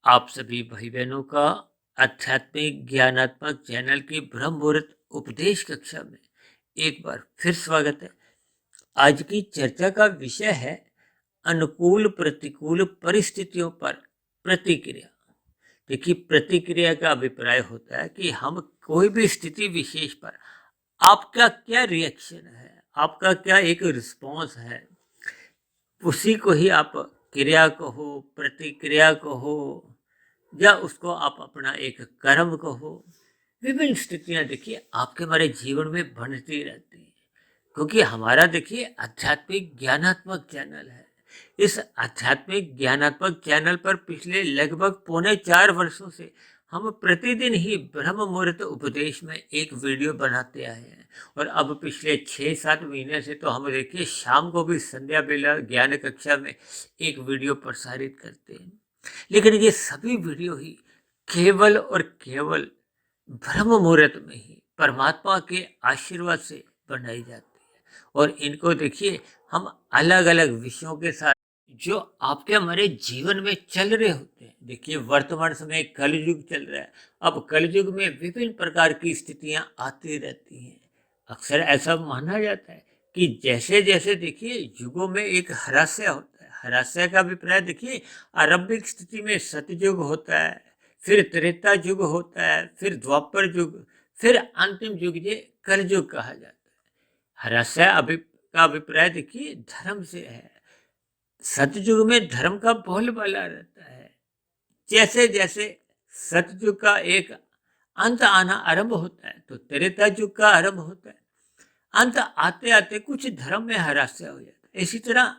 आप सभी भाई बहनों का आध्यात्मिक ज्ञानात्मक चैनल की ब्रह्म मुहूर्त उपदेश कक्षा में एक बार फिर स्वागत है। आज की चर्चा का विषय है अनुकूल प्रतिकूल परिस्थितियों पर प्रतिक्रिया। देखिए, प्रतिक्रिया का अभिप्राय होता है कि हम कोई भी स्थिति विशेष पर आपका क्या रिएक्शन है, आपका क्या एक रिस्पॉन्स है। उसी को ही आप क्रिया कहो, प्रतिक्रिया कहो, या उसको आप अपना एक कर्म कहो। विभिन्न स्थितियां देखिए आपके हमारे जीवन में बनती रहती हैं, क्योंकि हमारा देखिए आध्यात्मिक ज्ञानात्मक चैनल है। इस आध्यात्मिक ज्ञानात्मक चैनल पर पिछले लगभग 3.25 वर्षों से हम प्रतिदिन ही ब्रह्म मुहूर्त उपदेश में एक वीडियो बनाते आए हैं। और अब पिछले 6-7 महीने से तो हम देखिए शाम को भी संध्या बेला ज्ञान कक्षा में एक वीडियो प्रसारित करते हैं। लेकिन ये सभी वीडियो ही केवल और केवल ब्रह्म मुहूर्त में ही परमात्मा के आशीर्वाद से बनाई जाती है। और इनको देखिए हम अलग अलग विषयों के साथ जो आपके हमारे जीवन में चल रहे होते हैं। देखिए, वर्तमान समय कलयुग चल रहा है। अब कलयुग में विभिन्न प्रकार की स्थितियां आती रहती हैं। अक्सर ऐसा माना जाता है कि जैसे जैसे देखिए युगों में एक ह्रास्य होता है। ह्रास्य का अभिप्राय देखिए, आरंभिक स्थिति में सतयुग होता है, फिर त्रेता युग होता है, फिर द्वापर युग, फिर अंतिम युग ये कलयुग कहा जाता है। ह्रास्य का अभिप्राय देखिए धर्म से है। सतयुग में धर्म का बोलबाला रहता है। जैसे जैसे सतयुग का एक अंत आना आरंभ होता है तो त्रेता युग का आरंभ होता है। अंत आते आते कुछ धर्म में ह्रास्य हो जाता है। इसी तरह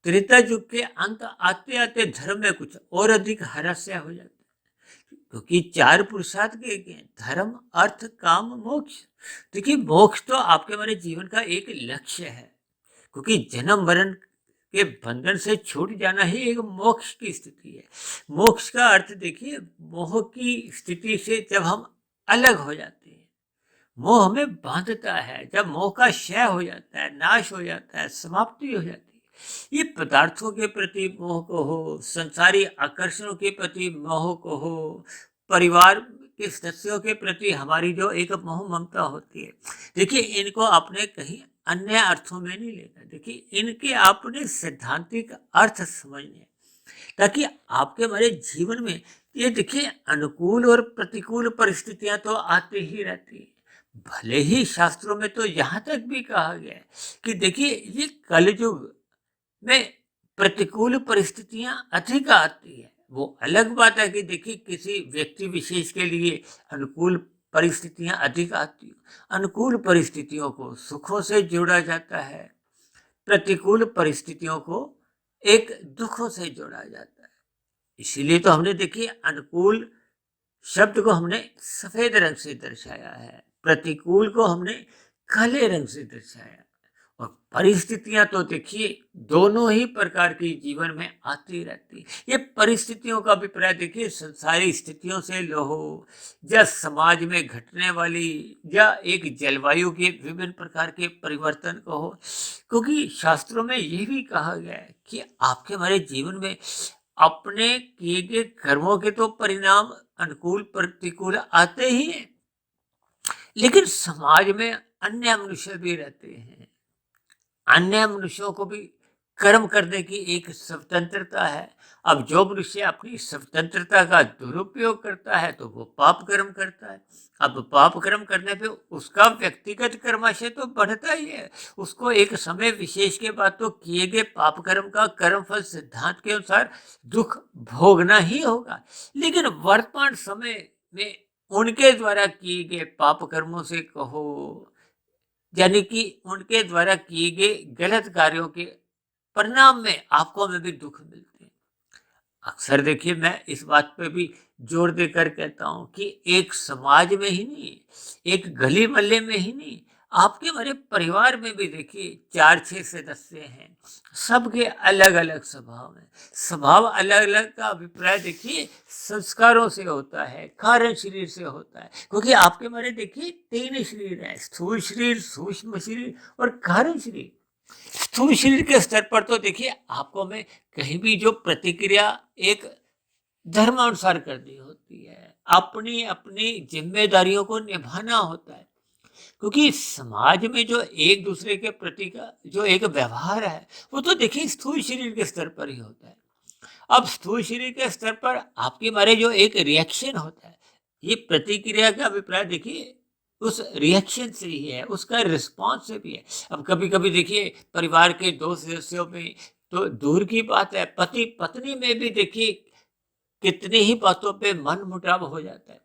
त्रेता युग के अंत आते आते धर्म में कुछ और अधिक ह्रास्य हो जाता है, क्योंकि चार पुरुषार्थ के धर्म अर्थ काम मोक्ष। देखिए, मोक्ष तो आपके हमारे जीवन का एक लक्ष्य है, क्योंकि जन्म मरण के बंधन से छूट जाना ही एक मोक्ष की स्थिति है। मोक्ष का अर्थ देखिए मोह की स्थिति से जब हम अलग हो जाते हैं। मोह हमें बांधता है। जब मोह का क्षय हो जाता है, नाश हो जाता है, समाप्ति हो जाती है। ये पदार्थों के प्रति मोह को हो, संसारी आकर्षणों के प्रति मोह को हो, परिवार के सदस्यों के प्रति हमारी जो एक मोह ममता होती है, देखिए इनको आपने कहीं अन्य अर्थों में नहीं लेना। देखिए, इनके आपने सैद्धांतिक अर्थ समझने, ताकि आपके हमारे जीवन में ये देखिए अनुकूल और प्रतिकूल परिस्थितियां तो आती ही रहती है। भले ही शास्त्रों में तो यहाँ तक भी कहा गया है कि देखिए ये कलयुग में प्रतिकूल परिस्थितियां अधिक आती है। वो अलग बात है कि देखिए किसी व्यक्ति विशेष के लिए अनुकूल परिस्थितियां अधिक आती हैं। अनुकूल परिस्थितियों को सुखों से जोड़ा जाता है, प्रतिकूल परिस्थितियों को एक दुखों से जोड़ा जाता है। इसीलिए तो हमने देखिए अनुकूल शब्द को हमने सफेद रंग से दर्शाया है, प्रतिकूल को हमने काले रंग से दर्शाया। और परिस्थितियां तो देखिए दोनों ही प्रकार की जीवन में आती रहती। ये परिस्थितियों का अभिप्राय देखिए संसारी स्थितियों से लो हो, या समाज में घटने वाली, या एक जलवायु के विभिन्न प्रकार के परिवर्तन को हो। क्योंकि शास्त्रों में ये भी कहा गया है कि आपके हमारे जीवन में अपने किए गए कर्मों के तो परिणाम अनुकूल प्रतिकूल आते ही हैं, लेकिन समाज में अन्य मनुष्य भी रहते हैं। अन्य मनुष्यों को भी कर्म करने की एक स्वतंत्रता है। अब जो मनुष्य अपनी स्वतंत्रता का दुरुपयोग करता है तो वो पाप कर्म करता है। अब पाप कर्म करने पे उसका व्यक्तिगत कर्माशय तो बढ़ता ही है। उसको एक समय विशेष के बाद तो किए गए पाप कर्म का कर्मफल सिद्धांत के अनुसार दुख भोगना ही होगा। लेकिन वर्तमान समय में उनके द्वारा किए गए पाप कर्मों से कहो, यानी कि उनके द्वारा किए गए गलत कार्यों के परिणाम में आपको में भी दुख मिलते हैं। अक्सर देखिए मैं इस बात पे भी जोर देकर कहता हूं कि एक समाज में ही नहीं, एक गली मोहल्ले में ही नहीं, आपके हमारे परिवार में भी देखिए 4-6 सदस्य हैं। सबके अलग अलग स्वभाव हैं। स्वभाव अलग अलग का अभिप्राय देखिए संस्कारों से होता है, कारण शरीर से होता है। क्योंकि आपके हमारे देखिए 3 शरीर है, स्थूल शरीर, सूक्ष्म शरीर और कारण शरीर। स्थूल शरीर के स्तर पर तो देखिए आपको में कहीं भी जो प्रतिक्रिया एक धर्मानुसार करनी होती है, अपनी अपनी जिम्मेदारियों को निभाना होता है। क्योंकि समाज में जो एक दूसरे के प्रति का जो एक व्यवहार है, वो तो देखिए स्थूल शरीर के स्तर पर ही होता है। अब स्थूल शरीर के स्तर पर आपके मारे जो एक रिएक्शन होता है, ये प्रतिक्रिया का अभिप्राय देखिए उस रिएक्शन से ही है, उसका रिस्पॉन्स से भी है। अब कभी कभी देखिए परिवार के दो सदस्यों में तो दूर की बात है, पति पत्नी में भी देखिए कितनी ही बातों पे मन मुटाव हो जाता है।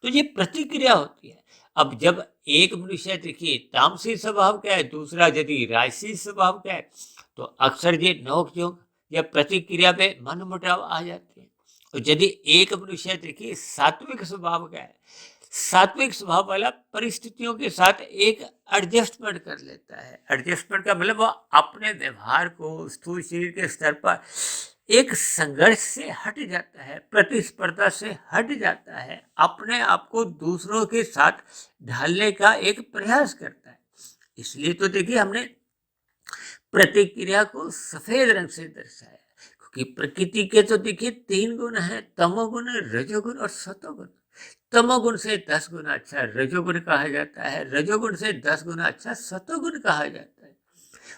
तो ये प्रतिक्रिया होती है। अब जब एक मनुष्य देखिए तामसी स्वभाव का है, दूसरा यदि राजसी स्वभाव का है, तो अक्सर ये नोक झोंक या प्रतिक्रिया में मन मुटाव आ जाते हैं। और यदि एक मनुष्य देखिए सात्विक स्वभाव का है, सात्विक स्वभाव वाला परिस्थितियों के साथ एक एडजस्टमेंट कर लेता है। एडजस्टमेंट का मतलब वो अपने व्यवहार को स्थूल शरीर के स्तर पर एक संघर्ष से हट जाता है, प्रतिस्पर्धा से हट जाता है, अपने आप को दूसरों के साथ ढालने का एक प्रयास करता है। इसलिए तो देखिए हमने प्रतिक्रिया को सफेद रंग से दर्शाया, क्योंकि प्रकृति के तो देखिए 3 गुण हैं, तमोगुण, रजोगुण और सतोगुण। तमोगुण से 10 गुना अच्छा रजोगुण कहा जाता है, रजोगुण से 10 गुना अच्छा सतोगुण कहा जाता है,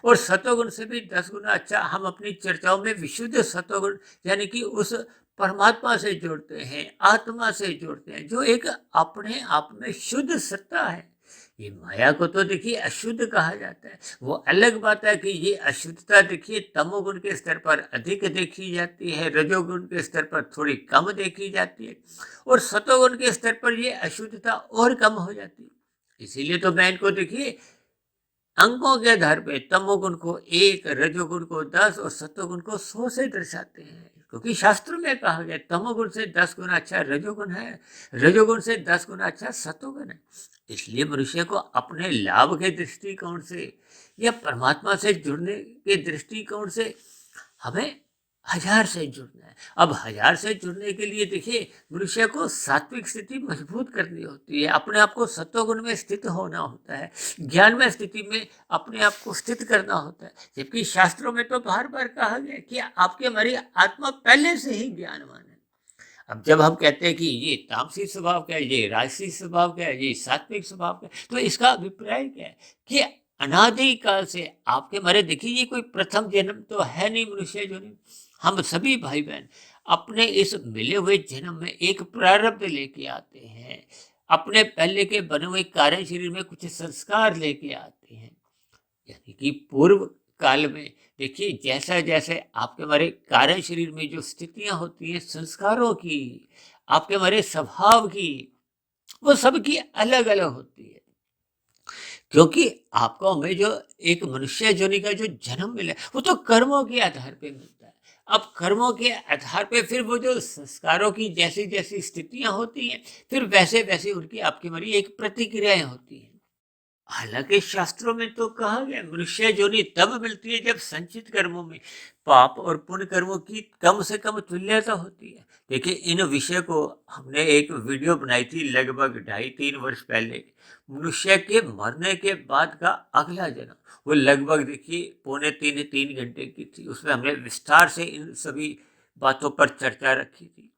और सतोगुण से भी 10 गुना अच्छा हम अपनी चर्चाओं में विशुद्ध सतोगुण यानी कि उस परमात्मा से जोड़ते हैं, आत्मा से जोड़ते हैं, जो एक अपने आप में शुद्ध सत्ता है। ये माया को तो देखिए अशुद्ध कहा जाता है। वो अलग बात है कि ये अशुद्धता देखिए तमोगुण के स्तर पर अधिक देखी जाती है, रजोगुण के स्तर पर थोड़ी कम देखी जाती है, और सतोगुण के स्तर पर ये अशुद्धता और कम हो जाती है। इसीलिए तो मैं इनको देखिए अंकों के आधार पे तमोगुण को 1, रजोगुण को 10 और सतोगुण को 100 से दर्शाते हैं। क्योंकि शास्त्रों में कहा गया तमोगुण से 10 गुना अच्छा रजोगुण है, रजोगुण से 10 गुना अच्छा सतोगुण है। इसलिए मनुष्य को अपने लाभ के दृष्टिकोण से या परमात्मा से जुड़ने के दृष्टिकोण से हमें 1000 से जुड़ना है। अब 1000 से जुड़ने के लिए देखिए मनुष्य को सात्विक स्थिति मजबूत करनी होती है, अपने आप को सत्वगुण में स्थित होना होता है, ज्ञान में स्थिति में अपने आप को स्थित करना होता है। जबकि शास्त्रों में तो बार बार कहा गया कि आपके हमारी आत्मा पहले से ही ज्ञानवान है। अब जब हम कहते हैं कि ये तामसी स्वभाव का है, ये राजसी स्वभाव का है, ये सात्विक स्वभाव का है, तो इसका अभिप्राय क्या है कि अनादि काल से आपके हमारे देखिए ये कोई प्रथम जन्म तो है नहीं मनुष्य जो नहीं, हम सभी भाई बहन अपने इस मिले हुए जन्म में एक प्रारब्ध लेके आते हैं, अपने पहले के बने हुए कार्य शरीर में कुछ संस्कार लेके आते हैं। यानी कि पूर्व काल में देखिए जैसा जैसे आपके हमारे कार्य शरीर में जो स्थितियां होती हैं संस्कारों की, आपके हमारे स्वभाव की, वो सबकी अलग अलग होती है। क्योंकि आपको हमें जो एक मनुष्य जोनि का जो जन्म मिला है वो तो कर्मों के आधार पे मिलता है। अब कर्मों के आधार पे फिर वो जो संस्कारों की जैसी जैसी स्थितियां होती हैं फिर वैसे वैसे उनकी आपकी मरी एक प्रतिक्रियाएं होती हैं। हालांकि शास्त्रों में तो कहा गया मनुष्य जोनि तब मिलती है जब संचित कर्मों में पाप और पुण्य कर्मों की कम से कम तुल्यता होती है। देखिए इन विषय को हमने एक वीडियो बनाई थी लगभग 2.5-3 वर्ष पहले, मनुष्य के मरने के बाद का अगला जन्म। वो लगभग देखिए 2.25-3 घंटे की थी, उसमें हमने विस्तार से इन सभी बातों पर चर्चा रखी थी।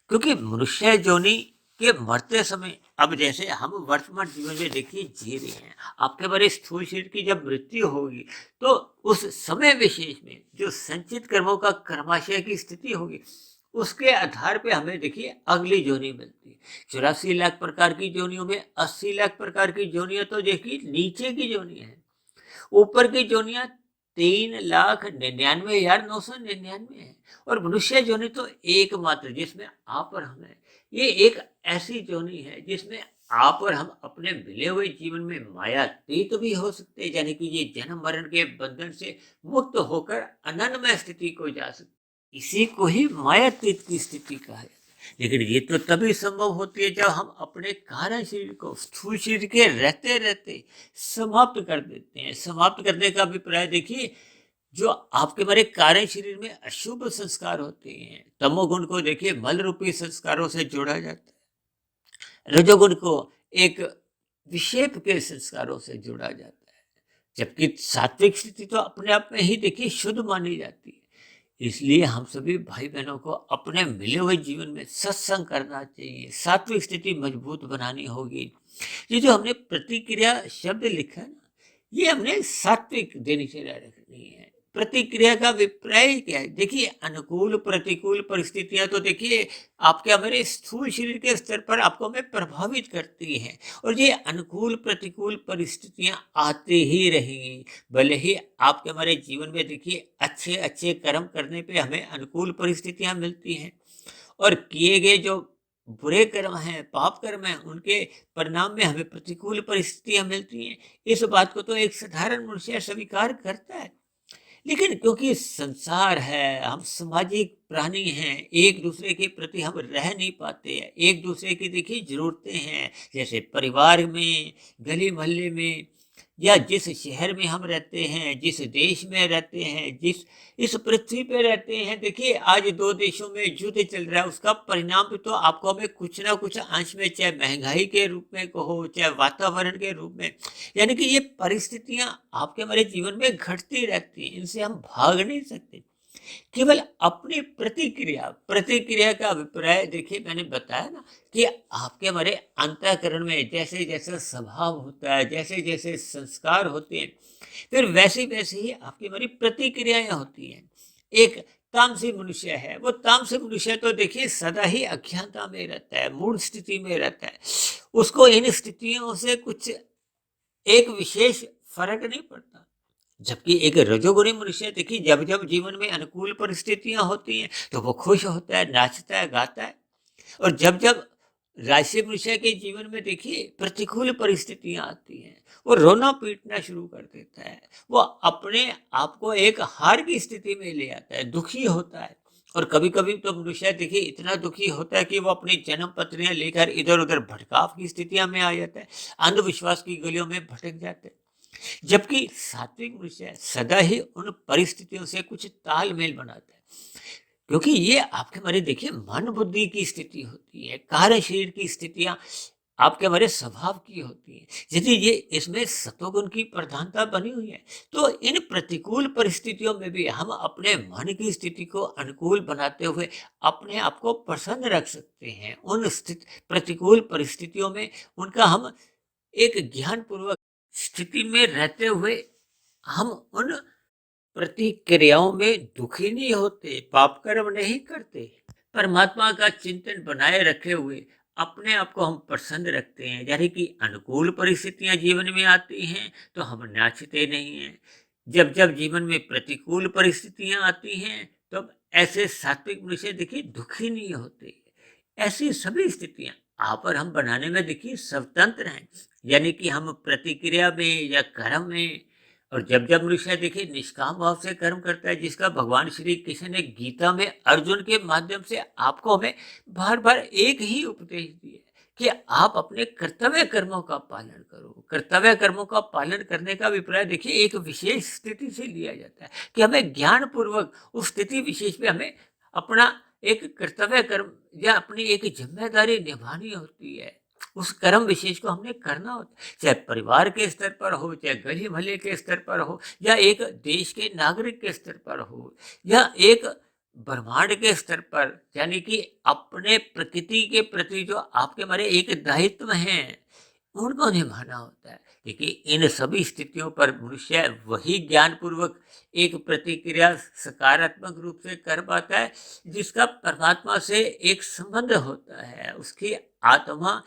क्योंकि मनुष्य जोनि के मरते समय अब जैसे हम वर्तमान जीवन में देखिए जी रहे हैं, आपके बारे स्थूल शरीर की जब मृत्यु होगी तो उस समय विशेष में जो संचित कर्मों का कर्माशय की स्थिति होगी उसके आधार पे हमें देखिए अगली जोनी मिलती है। 84 लाख प्रकार की जोनियों में 80 लाख प्रकार की जोनियां तो देखिए नीचे की जोनियां हैं, ऊपर की जोनियां 3,99,999 है, और मनुष्य जोनि तो एकमात्र जिसमें आप और हम हैं। ये एक ऐसी जोनि है जिसमें आप और हम अपने मिले हुए जीवन में मायातीत भी हो सकते हैं, यानी कि ये जन्म मरण के बंधन से मुक्त होकर अनंतमय स्थिति को जा सकते। इसी को ही मायातीत की स्थिति कहा है। लेकिन ये तो तभी संभव होती है जब हम अपने कारण शरीर को स्थूल शरीर के रहते रहते समाप्त कर देते हैं। समाप्त करने का अभिप्राय देखिए जो आपके हमारे कार्य शरीर में अशुभ संस्कार होते हैं, तमोगुण को देखिए मल रूपी संस्कारों से जोड़ा जाता है, रजोगुण को एक विक्षेप के संस्कारों से जोड़ा जाता है, जबकि सात्विक स्थिति तो अपने आप में ही देखिए शुद्ध मानी जाती है। इसलिए हम सभी भाई बहनों को अपने मिले हुए जीवन में सत्संग करना चाहिए, सात्विक स्थिति मजबूत बनानी होगी। ये जो हमने प्रतिक्रिया शब्द लिखा है ना, ये हमने सात्विक दिनचर्या रखनी है। प्रतिक्रिया का अभिप्राय क्या है? देखिए, अनुकूल प्रतिकूल परिस्थितियां तो देखिए आपके हमारे स्थूल शरीर के स्तर पर आपको हमें प्रभावित करती हैं, और ये अनुकूल प्रतिकूल परिस्थितियां आते ही रहेंगी। भले ही आपके हमारे जीवन में देखिए अच्छे अच्छे कर्म करने पे हमें अनुकूल परिस्थितियां मिलती हैं, और किए गए जो बुरे कर्म हैं, पाप कर्म हैं, उनके परिणाम में हमें प्रतिकूल परिस्थितियां मिलती हैं। इस बात को तो एक साधारण मनुष्य स्वीकार करता है। लेकिन क्योंकि संसार है, हम सामाजिक प्राणी हैं, एक दूसरे के प्रति हम रह नहीं पाते हैं, एक दूसरे की देखिए जरूरतें हैं, जैसे परिवार में, गली मोहल्ले में, या जिस शहर में हम रहते हैं, जिस देश में रहते हैं, जिस इस पृथ्वी पे रहते हैं। देखिए, आज दो देशों में युद्ध चल रहा है, उसका परिणाम भी तो आपको हमें कुछ ना कुछ अंश में, चाहे महंगाई के रूप में कहो, चाहे वातावरण के रूप में, यानी कि ये परिस्थितियां आपके हमारे जीवन में घटती रहती हैं, इनसे हम भाग नहीं सकते। केवल अपनी प्रतिक्रिया प्रतिक्रिया का अभिप्राय, देखिए मैंने बताया ना कि आपके हमारे अंतःकरण में जैसे जैसे स्वभाव होता है, जैसे जैसे संस्कार होते हैं, फिर वैसे वैसे ही आपकी हमारी प्रतिक्रियाएं होती हैं। एक तामसी मनुष्य है, वो तामसी मनुष्य तो देखिए सदा ही अज्ञानता में रहता है, मूढ़ स्थिति में रहता है। उसको इन स्थितियों से कुछ एक विशेष फर्क नहीं पड़ता। जबकि एक रजोगुणी मनुष्य देखिए, जब जब जीवन में अनुकूल परिस्थितियां होती हैं तो वो खुश होता है, नाचता है, गाता है। और जब जब राशि मनुष्य के जीवन में देखिए प्रतिकूल परिस्थितियां आती हैं, वो रोना पीटना शुरू कर देता है। वो अपने आप को एक हार की स्थिति में ले आता है, दुखी होता है। और कभी कभी तो मनुष्य देखिए इतना दुखी होता है कि वो अपनी जन्म पत्रियां लेकर इधर उधर भटकाव की स्थितियां में आ जाता है, अंधविश्वास की गलियों में भटक जाते हैं। जबकि सात्विक मनुष्य सदा ही उन परिस्थितियों से कुछ तालमेल बनाता है, क्योंकि ये आपके हमारे देखिए मन बुद्धि की स्थिति होती है, कार्य शरीर की स्थितियां आपके हमारे स्वभाव की होती है। यदि ये इसमें सतोगुण की प्रधानता बनी हुई है, तो इन प्रतिकूल परिस्थितियों में भी हम अपने मन की स्थिति को अनुकूल बनाते हुए अपने आप को प्रसन्न रख सकते हैं। उन स्थित प्रतिकूल परिस्थितियों में उनका हम एक ज्ञान पूर्वक स्थिति में रहते हुए हम उन प्रतिक्रियाओं में दुखी नहीं होते, पाप कर्म नहीं करते, परमात्मा का चिंतन बनाए रखे हुए अपने आप को हम प्रसन्न रखते हैं। यानी कि अनुकूल परिस्थितियां जीवन में आती हैं तो हम नाचते नहीं हैं, जब जब जीवन में प्रतिकूल परिस्थितियां आती हैं तब ऐसे सात्विक मनुष्य देखिए दुखी नहीं होते। ऐसी सभी स्थितियां आप और हम बनाने में देखिए स्वतंत्र हैं, यानी कि हम प्रतिक्रिया में या कर्म में। और जब जब मनुष्य देखिए निष्काम भाव से कर्म करता है, जिसका भगवान श्री कृष्ण ने गीता में अर्जुन के माध्यम से आपको हमें बार बार एक ही उपदेश दिया कि आप अपने कर्तव्य कर्मों का पालन करो। कर्तव्य कर्मों का पालन करने का अभिप्राय देखिए एक विशेष स्थिति से लिया जाता है कि हमें ज्ञान पूर्वक उस स्थिति विशेष में हमें अपना एक कर्तव्य कर्म या अपनी एक जिम्मेदारी निभानी होती है। उस कर्म विशेष को हमने करना होता है, चाहे परिवार के स्तर पर हो, चाहे गली मोहल्ले के स्तर पर हो, या एक देश के नागरिक के स्तर पर हो, या एक ब्रह्मांड के स्तर पर, यानी कि अपने प्रकृति के प्रति जो आपके हमारे एक दायित्व हैं उनको निभाना होता है। देखिए, इन सभी स्थितियों पर मनुष्य वही ज्ञान पूर्वक एक प्रतिक्रिया सकारात्मक रूप से कर पाता है जिसका परमात्मा से एक संबंध होता है। उसकी आत्मा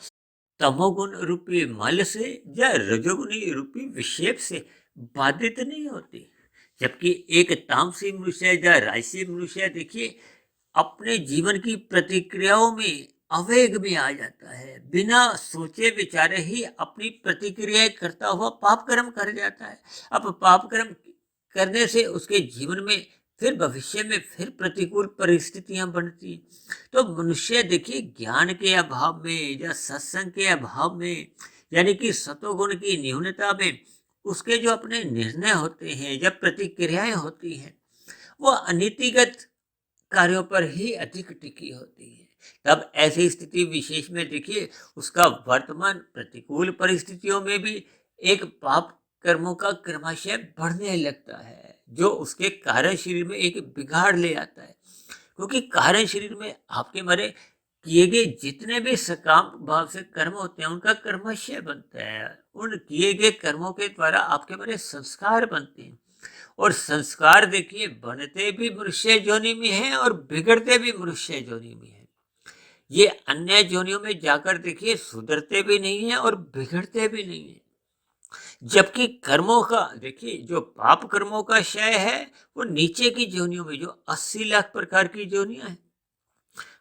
तमोगुण रूपी मल से या रजोगुणी रूपी विक्षेप से बाधित नहीं होती। जबकि एक तामसी मनुष्य या राजसी मनुष्य देखिए अपने जीवन की प्रतिक्रियाओं में अवेग में आ जाता है, बिना सोचे विचारे ही अपनी प्रतिक्रियाएं करता हुआ पाप कर्म कर जाता है। अब पाप कर्म करने से उसके जीवन में फिर भविष्य में फिर प्रतिकूल परिस्थितियां बनती हैं। तो मनुष्य देखिए ज्ञान के अभाव में या सत्संग के अभाव में, यानी कि सतोगुण की न्यूनता में, उसके जो अपने निर्णय होते हैं या प्रतिक्रियाएं होती हैं वो अनीतिगत कार्यों पर ही अधिक टिकी होती है। तब ऐसी स्थिति विशेष में देखिए उसका वर्तमान प्रतिकूल परिस्थितियों में भी एक पाप कर्मों का क्रमशः बढ़ने लगता है। जो उसके कारण शरीर में एक बिगाड़ ले आता है। क्योंकि कारण शरीर में आपके मारे किए गए जितने भी सकाम भाव से कर्म होते हैं उनका कर्मशय बनता है। उन किए गए कर्मों के द्वारा आपके मारे संस्कार बनते हैं, और संस्कार देखिए बनते भी मनुष्य योनि में हैं और बिगड़ते भी मनुष्य योनि में हैं। ये अन्य योनियों में जाकर देखिए सुधरते भी नहीं है और बिगड़ते भी नहीं है। जबकि कर्मों का देखिए जो पाप कर्मों का क्षय है वो नीचे की योनियों में जो 80 लाख प्रकार की योनियां हैं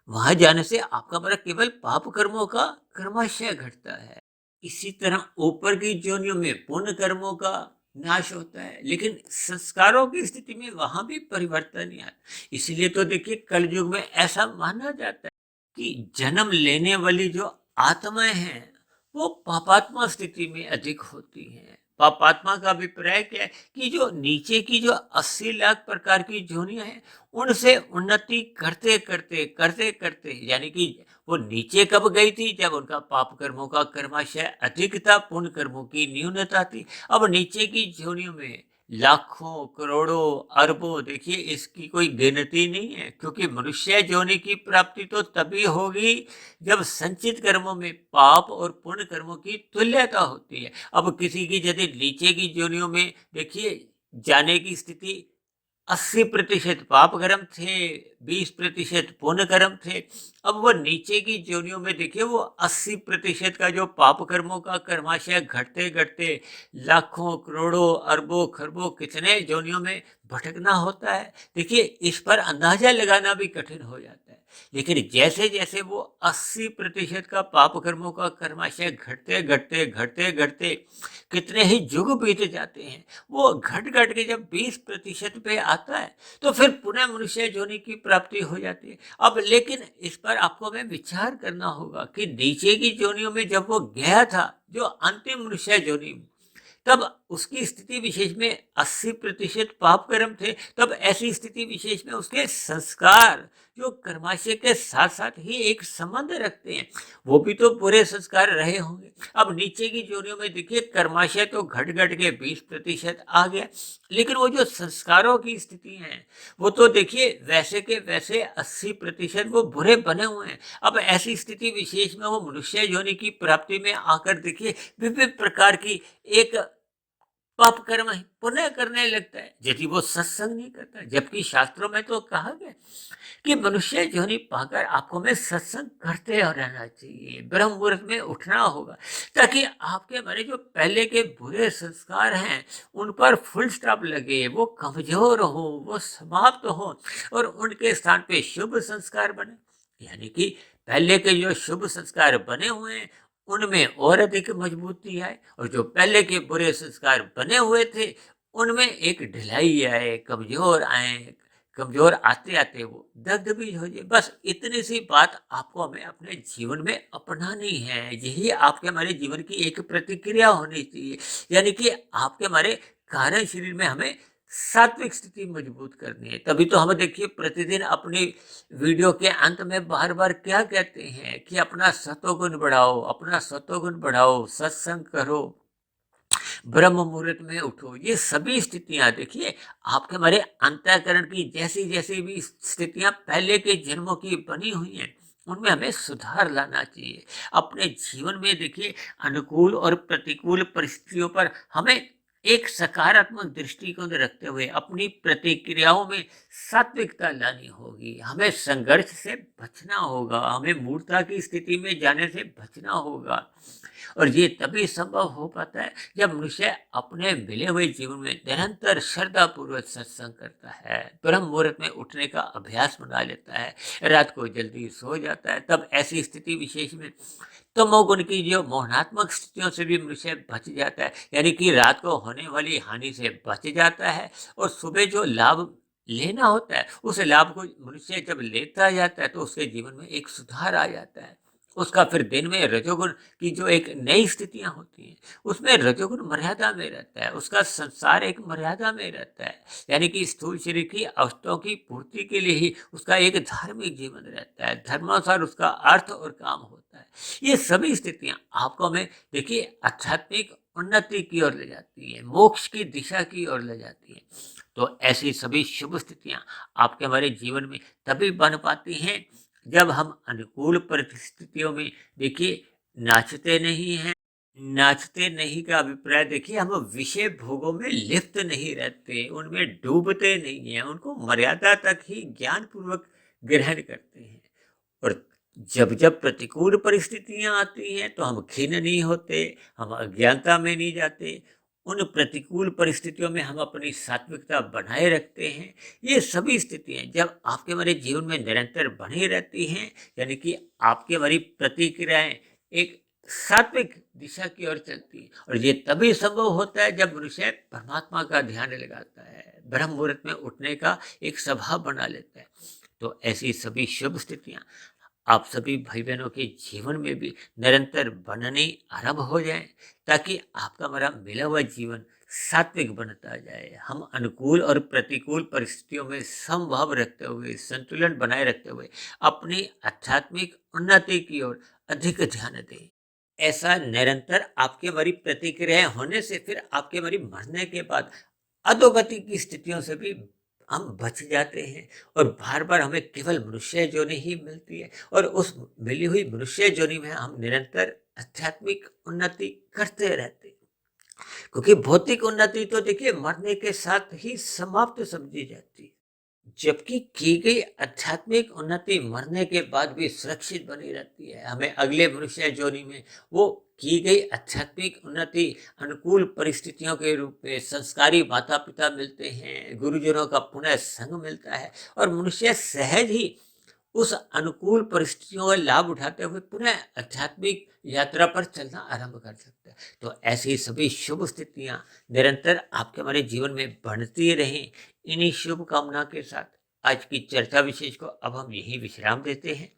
वहां जाने से आपका बड़ा केवल पाप कर्मों का कर्माशय घटता है। इसी तरह ऊपर की योनियों में पुण्य कर्मों का नाश होता है, लेकिन संस्कारों की स्थिति में वहां भी परिवर्तन नहीं आता। इसलिए तो देखिए कलयुग में ऐसा माना जाता है कि जन्म लेने वाली जो आत्माएं हैं वो पापात्मा स्थिति में अधिक होती हैं। पापात्मा का अभिप्राय क्या है कि जो नीचे की जो 80 लाख प्रकार की योनियां हैं उनसे उन्नति करते करते करते करते, यानी कि वो नीचे कब गई थी जब उनका पाप कर्मों का कर्माशय अधिक था, पुण्य कर्मों की न्यूनता थी। अब नीचे की योनियों में लाखों करोड़ों अरबों देखिए इसकी कोई गिनती नहीं है, क्योंकि मनुष्य योनि की प्राप्ति तो तभी होगी जब संचित कर्मों में पाप और पुण्य कर्मों की तुल्यता होती है। अब किसी की यदि नीचे की योनियों में देखिए जाने की स्थिति 80% पाप कर्म थे, 20% पुण्य कर्म थे। अब वो नीचे की योनियों में देखिए वो 80% का जो पाप कर्मों का कर्माशय घटते घटते लाखों करोड़ों अरबों खरबों कितने योनियों में भटकना होता है। देखिए इस पर अंदाजा लगाना भी कठिन हो जाता है। लेकिन जैसे जैसे वो 80% का पाप कर्मों का कर्माशय घटते घटते घटते घटते कितने ही युग बीत जाते हैं, वो घट घट के जब 20% पे आता है तो फिर पुनः मनुष्य योनि की प्राप्ति हो जाती है। अब लेकिन इस पर आपको हमें विचार करना होगा कि नीचे की योनियों में जब वो गया था जो अंतिम मनुष्य योनि में, तब उसकी स्थिति विशेष में 80% पाप कर्म थे। तब ऐसी स्थिति विशेष में उसके संस्कार जो कर्माशय के साथ साथ ही एक संबंध रखते हैं, वो भी तो बुरे संस्कार रहे होंगे। अब नीचे की जोनियों में देखिए कर्माशय तो घट घट के 20% आ गया, लेकिन वो जो संस्कारों की स्थिति है वो तो देखिए वैसे के वैसे 80% वो बुरे बने हुए हैं। अब ऐसी स्थिति विशेष में वो मनुष्य योनि की प्राप्ति में आकर देखिए विभिन्न प्रकार की एक पाप कर्म है पुण्य करने लगता है यदि वो सत्संग नहीं करता। जबकि शास्त्रों में तो कहा गया कि मनुष्य योनि पाकर आपको में सत्संग करते और रहना चाहिए, ब्रह्म मुहूर्त में उठना होगा, ताकि आपके हमारे जो पहले के बुरे संस्कार हैं उन पर फुल स्टॉप लगे, वो कमजोर हो, वो समाप्त हो और उनके स्थान पे शुभ संस्कार बने। यानी कि पहले के जो शुभ संस्कार बने हुए हैं उनमें और अधिक मजबूती आए, और जो पहले के बुरे संस्कार बने हुए थे उनमें एक ढिलाई आए, कमजोर आए, कमजोर आते आते वो दग्ध भी हो जाए। बस इतनी सी बात आपको हमें अपने जीवन में अपनानी है। यही आपके हमारे जीवन की एक प्रतिक्रिया होनी चाहिए। यानी कि आपके हमारे कारण शरीर में हमें सात्विक स्थिति मजबूत करनी है। तभी तो हम देखिए प्रतिदिन अपनी वीडियो के अंत में बार बार क्या कहते हैं कि अपना सतोगुण बढ़ाओ, अपना सतोगुण बढ़ाओ, सत्संग करो, ब्रह्म मुहूर्त में उठो। ये सभी स्थितियां देखिए आपके हमारे अंतःकरण की जैसी जैसी भी स्थितियां पहले के जन्मों की बनी हुई हैं उनमें हमें सुधार लाना चाहिए। अपने जीवन में देखिए अनुकूल और प्रतिकूल परिस्थितियों पर हमें एक सकारात्मक दृष्टिकोण रखते हुए अपनी प्रतिक्रियाओं में सात्विकता लानी होगी। हमें संघर्ष से बचना होगा, हमें मूर्खता की स्थिति में जाने से बचना होगा, और ये तभी संभव हो पाता है जब मनुष्य अपने मिले हुए जीवन में निरंतर श्रद्धा पूर्वक सत्संग करता है, ब्रह्म मुहूर्त में उठने का अभ्यास बना लेता है, रात को जल्दी सो जाता है। तब ऐसी स्थिति विशेष में तमोगुण की जो मोहनात्मक स्थितियों से भी मनुष्य बच जाता है, यानी कि रात को होने वाली हानि से बच जाता है, और सुबह जो लाभ लेना होता है उस लाभ को मनुष्य जब लेता जाता है तो उसके जीवन में एक सुधार आ जाता है। उसका फिर दिन में रजोगुण की जो एक नई स्थितियां होती हैं उसमें रजोगुण मर्यादा में रहता है, उसका संसार एक मर्यादा में रहता है। यानी कि स्थूल शरीर की आवश्यकताओं की पूर्ति के लिए ही उसका एक धार्मिक जीवन रहता है, धर्मानुसार उसका अर्थ और काम होता है। ये सभी स्थितियां आपको हमें देखिए आध्यात्मिक उन्नति की ओर ले जाती है, मोक्ष की दिशा की ओर ले जाती है। तो ऐसी सभी शुभ स्थितियां आपके हमारे जीवन में तभी बन पाती हैं जब हम अनुकूल परिस्थितियों में, देखिए, नाचते नहीं हैं। नाचते नहीं का अभिप्राय, देखिए, हम विषय भोगों में लिप्त नहीं रहते, उनमें डूबते नहीं हैं, उनको मर्यादा तक ही ज्ञान पूर्वक ग्रहण करते हैं। और जब जब प्रतिकूल परिस्थितियां आती हैं तो हम खिन्न नहीं होते, हम अज्ञानता में नहीं जाते। उन प्रतिकूल परिस्थितियों में हम अपनी सात्विकता बनाए रखते हैं। ये सभी स्थितियां जब आपके हमारे जीवन में निरंतर बनी रहती हैं, यानी कि आपकी हमारी प्रतिक्रियाएं एक सात्विक दिशा की ओर चलती है, और ये तभी संभव होता है जब मनुष्य परमात्मा का ध्यान लगाता है, ब्रह्म मुहूर्त में उठने का एक स्वभाव बना लेता है। तो ऐसी सभी शुभ स्थितियां आप सभी भाई बहनों के जीवन में भी निरंतर बनने आरंभ हो जाए, ताकि आपका हमारा मिला हुआ जीवन सात्विक बनता जाए। हम अनुकूल और प्रतिकूल परिस्थितियों में समभाव रखते हुए, संतुलन बनाए रखते हुए अपनी आध्यात्मिक उन्नति की ओर अधिक ध्यान दें। ऐसा निरंतर आपकी हमारी प्रतिक्रियाएं होने से फिर आपके हमारी मरने के बाद अधोगति की स्थितियों से भी हम बच जाते हैं, और बार बार हमें केवल मनुष्य जोनि ही मिलती है, और उस मिली हुई मनुष्य जोनि में हम निरंतर आध्यात्मिक उन्नति करते रहते हैं। क्योंकि भौतिक उन्नति तो देखिए मरने के साथ ही समाप्त समझी जाती है, जबकि की गई आध्यात्मिक उन्नति मरने के बाद भी सुरक्षित बनी रहती है। हमें अगले मनुष्य जोनि में वो की गई आध्यात्मिक उन्नति अनुकूल परिस्थितियों के रूप में संस्कारी माता पिता मिलते हैं, गुरुजनों का पुनः संग मिलता है, और मनुष्य सहज ही उस अनुकूल परिस्थितियों का लाभ उठाते हुए पुनः आध्यात्मिक यात्रा पर चलना आरंभ कर सकते हैं। तो ऐसी सभी शुभ स्थितियां निरंतर आपके हमारे जीवन में बढ़ती रहें। इन्हीं शुभ कामना के साथ आज की चर्चा विशेष को अब हम यही विश्राम देते हैं।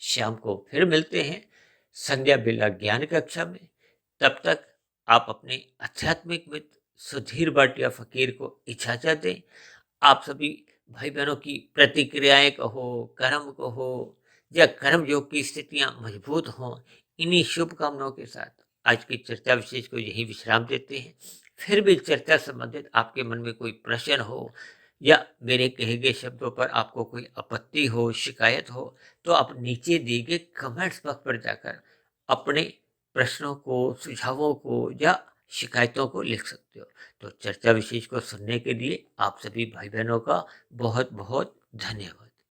शाम को फिर मिलते हैं संध्या बेला ज्ञान कक्षा में। तब तक आप अपने आध्यात्मिक मित्र सुधीर भाटिया फकीर को इजाजत दें। आप सभी भाई बहनों की प्रतिक्रियाएं कहो, कर्म कहो, या कर्म योग की स्थितियां मजबूत हों, इन्हीं शुभकामनाओं के साथ आज की चर्चा विशेष को यही विश्राम देते हैं। फिर भी चर्चा संबंधित आपके मन में कोई प्रश्न हो, या मेरे कहे गए शब्दों पर आपको कोई आपत्ति हो, शिकायत हो, तो आप नीचे दिए गए कमेंट्स बॉक्स पर जाकर अपने प्रश्नों को, सुझावों को या शिकायतों को लिख सकते हो। तो चर्चा विशेष को सुनने के लिए आप सभी भाई बहनों का बहुत बहुत धन्यवाद।